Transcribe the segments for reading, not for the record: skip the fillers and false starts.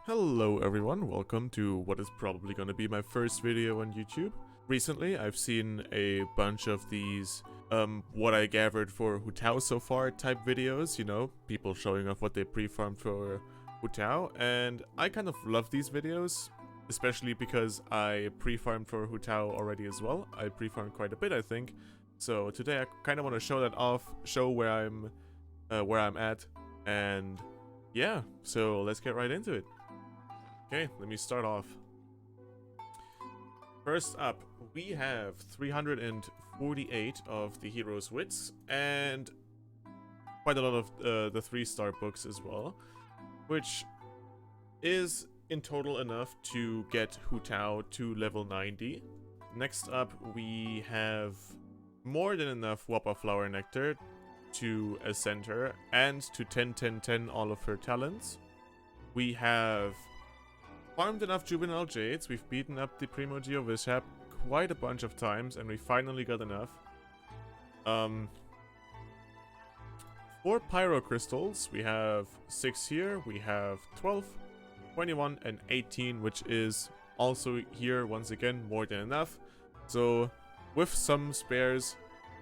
Hello everyone, welcome to what is probably going to be my first video on YouTube. Recently I've seen a bunch of these what I gathered for HuTao so far type videos, you know, people showing off what they pre-farmed for HuTao, and I kind of love these videos, especially because I pre-farmed for HuTao already as well. I pre-farmed quite a bit, I think. So today I kind of want to show that off, show where I'm at, and yeah, so let's get right into it. Okay, let me start off. First up, we have 348 of the hero's wits and quite a lot of the 3-star books as well, which is in total enough to get HuTao to level 90. Next up, we have more than enough Wappa Flower Nectar to ascend her and to 10-10-10 all of her talents. We have farmed enough Juvenile Jades, we've beaten up the Primo Geovishap quite a bunch of times, and we finally got enough. 4 Pyro Crystals, we have 6 here, we have 12, 21, and 18, which is also here, once again, more than enough. So, with some spares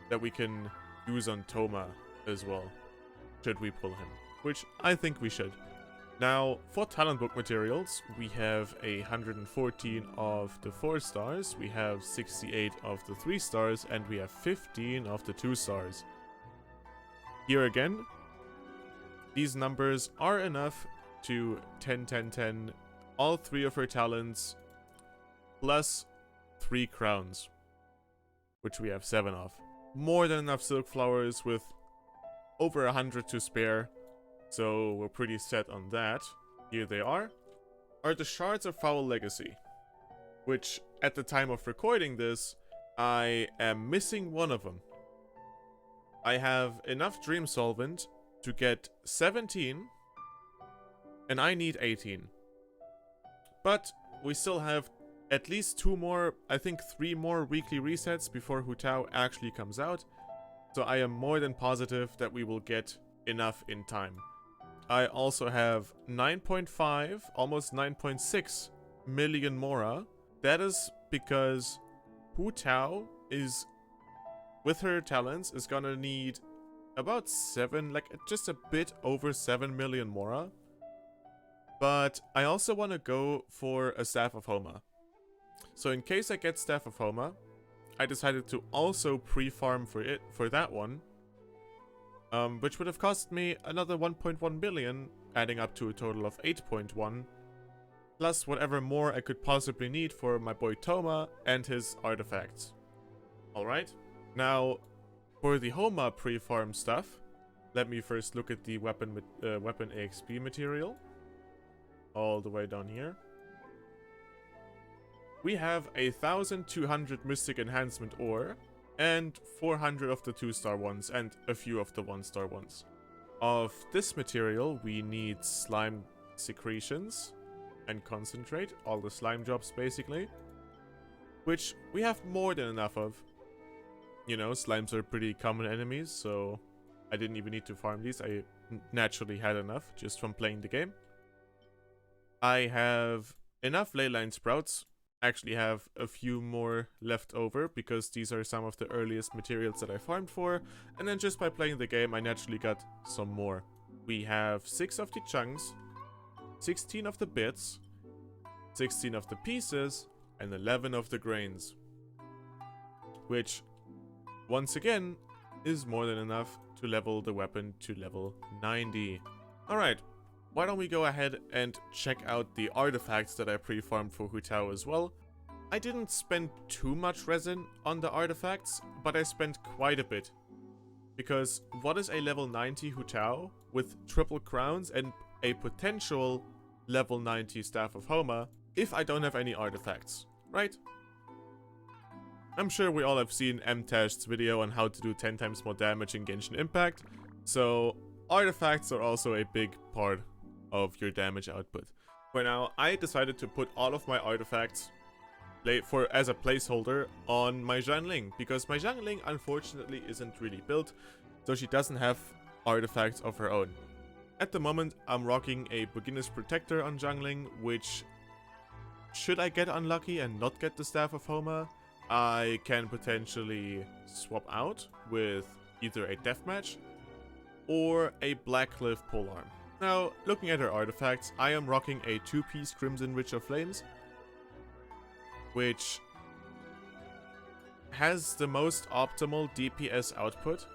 that we can use on Thoma as well, should we pull him, which I think we should. Now, for talent book materials, we have 114 of the 4 stars, we have 68 of the 3 stars, and we have 15 of the 2 stars. Here again, these numbers are enough to 10-10-10 all 3 of her talents, plus 3 crowns, which we have 7 of. More than enough silk flowers with over 100 to spare. So we're pretty set on that. Here they are the Shards of Foul Legacy, which at the time of recording this, I am missing one of them. I have enough Dream Solvent to get 17, and I need 18. But we still have at least 2 more, I think 3 more weekly resets before HuTao actually comes out. So I am more than positive that we will get enough in time. I also have 9.5, almost 9.6 million Mora. That is because HuTao is, with her talents, is gonna need about 7, like just a bit over 7 million Mora. But I also want to go for a Staff of Thoma. So in case I get Staff of Thoma, I decided to also pre-farm for that one. Which would have cost me another 1.1 billion, adding up to a total of 8.1, plus whatever more I could possibly need for my boy Thoma and his artifacts. Alright, now for the Thoma pre-farm stuff, let me first look at the weapon EXP material, all the way down here. We have 1,200 Mystic Enhancement Ore, and 400 of the 2-star ones, and a few of the 1-star ones. Of this material, we need Slime Secretions and Concentrate, all the slime jobs basically, which we have more than enough of. You know, slimes are pretty common enemies, so I didn't even need to farm these. I naturally had enough just from playing the game. I have enough Leyline Sprouts. Actually have a few more left over because these are some of the earliest materials that I farmed for, and then just by playing the game I naturally got some more. We have 6 of the chunks, 16 of the bits, 16 of the pieces, and 11 of the grains, which once again is more than enough to level the weapon to level 90. Alright, why don't we go ahead and check out the artifacts that I pre-farmed for HuTao as well. I didn't spend too much resin on the artifacts, but I spent quite a bit. Because what is a level 90 HuTao with triple crowns and a potential level 90 Staff of Thoma if I don't have any artifacts, right? I'm sure we all have seen MTash's video on how to do 10 times more damage in Genshin Impact, so artifacts are also a big part of your damage output. For now, I decided to put all of my artifacts as a placeholder on my Zhangling, because my Zhangling unfortunately isn't really built, so she doesn't have artifacts of her own. At the moment, I'm rocking a Beginner's Protector on jungling, which, should I get unlucky and not get the Staff of Thoma, I can potentially swap out with either a Deathmatch or a Blackcliff Polearm. Now, looking at her artifacts, I am rocking a 2-piece Crimson Witch of Flames, which has the most optimal DPS output.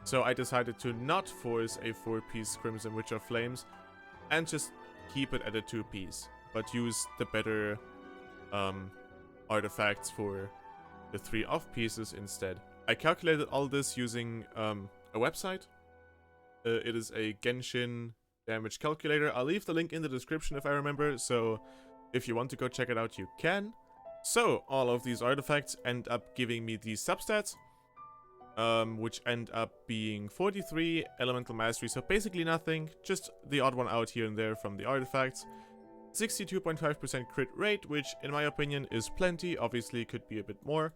So I decided to not force a 4-piece Crimson Witch of Flames and just keep it at a 2-piece, but use the better artifacts for the 3 off-pieces instead. I calculated all this using a website. It is a Genshin damage calculator. I'll leave the link in the description if I remember, so if you want to go check it out, you can. So, all of these artifacts end up giving me these substats, which end up being 43, Elemental Mastery, so basically nothing, just the odd one out here and there from the artifacts. 62.5% crit rate, which in my opinion is plenty, obviously could be a bit more.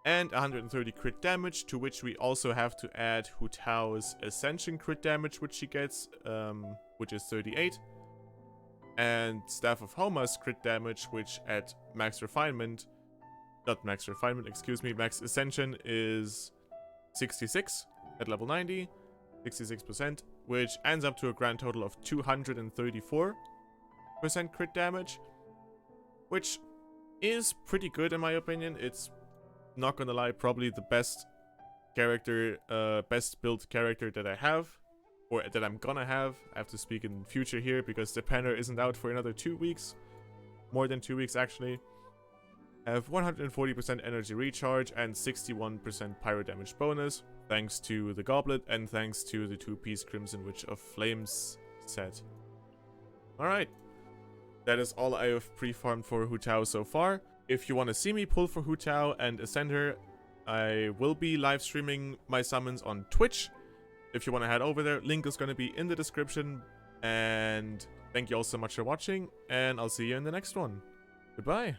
And 130 crit damage, to which we also have to add HuTao's Ascension crit damage, which she gets, which is 38. And Staff of Thoma's crit damage, which at max refinement, max ascension is 66 at level 90, 66%, which ends up to a grand total of 234% crit damage, which is pretty good in my opinion. It's, not gonna lie, probably the best character, best built character that I have, or that I'm gonna have. I have to speak in future here because the banner isn't out for another 2 weeks. More than 2 weeks actually. I have 140% energy recharge and 61% pyro damage bonus, thanks to the goblet and thanks to the 2-piece Crimson Witch of Flames set. Alright, that is all I have pre-farmed for HuTao so far. If you want to see me pull for HuTao and ascend her, I will be live streaming my summons on Twitch. If you want to head over there, link is going to be in the description. And thank you all so much for watching, and I'll see you in the next one. Goodbye.